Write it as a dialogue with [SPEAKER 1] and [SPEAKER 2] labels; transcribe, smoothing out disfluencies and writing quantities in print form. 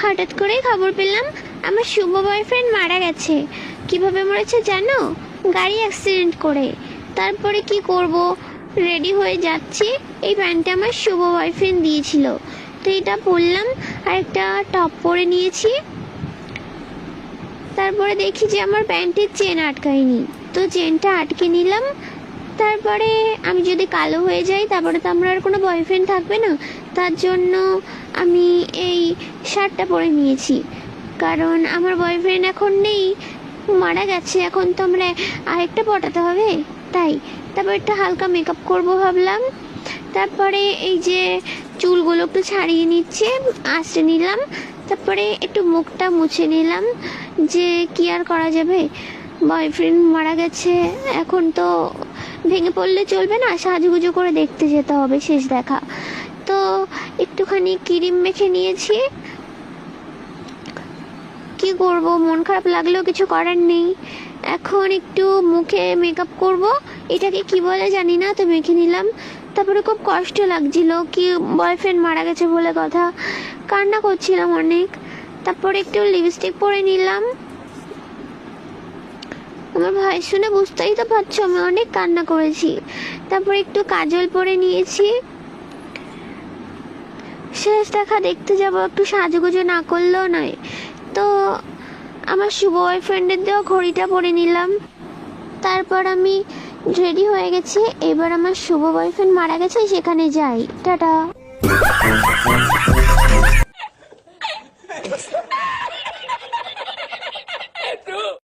[SPEAKER 1] হঠাৎ করেই খবর পেলাম আমার শুভ বয়ফ্রেন্ড মারা গেছে। কিভাবে মরেছে জানো? গাড়ি অ্যাক্সিডেন্ট করে। তারপরে কি করব, রেডি হয়ে যাচ্ছি, এই প্যান্টটা আমার শুভ বয়ফ্রেন্ড দিয়েছিল, তো এটা পরলাম আর একটা টপ পরে নিয়েছি। তারপরে দেখি যে আমার প্যান্টের চেন আটকায়নি, তো চেনটা আটকে নিলাম। তারপরে আমি যদি কালো হয়ে যাই তারপরে তো আমার আর কোনো বয়ফ্রেন্ড থাকবে না, তার জন্য আমি এই শার্টটা পরে নিয়েছি। কারণ আমার বয়ফ্রেন্ড এখন নেই, মারা গেছে, এখন তো আমরা আরেকটা পটাতে হবে, তাই। তারপর একটা হালকা মেকআপ করব ভাবলাম। তারপরে এই যে চুলগুলো একটু ছাড়িয়ে নিচ্ছে, আঁচড়ে নিলাম। তারপরে একটু মুখটা মুছে নিলাম, যে কি আর করা যাবে, বয়ফ্রেন্ড মারা গেছে, এখন তো ভেঙে পড়লে চলবে না, সাজুগুজু করে দেখতে যেতে হবে, শেষ দেখা। তো একটুখানি ক্রিম মেখে নিয়েছি। কি করব, মন খারাপ লাগলেও কিছু করার নেই। এখন একটু মুখে মেকআপ করব, এটাকে কি বলে জানি না, তো মেখে নিলাম। তারপরে খুব কষ্ট লাগছিল, কি বয়ফ্রেন্ড মারা গেছে বলে কথা, কান্না করছিলাম অনেক। তারপরে একটু লিপস্টিক পরে নিলাম। আমার ভাই শুনে বুঝতেই তো পারছো আমি অনেক কান্না করেছি। তারপরে একটু কাজল পরে নিয়েছি। শেষ দেখা দেখতে যাব, একটু সাজুগুজু না করলেও নয়। তো আমার শুভ বয়ফ্রেন্ডের দেওয়া ঘড়িটা পরে নিলাম। তারপর আমি রেডি হয়ে গেছি, এবার আমার শুভ বয়ফ্রেন্ড মারা গেছে, সেখানে যাই। টাটা।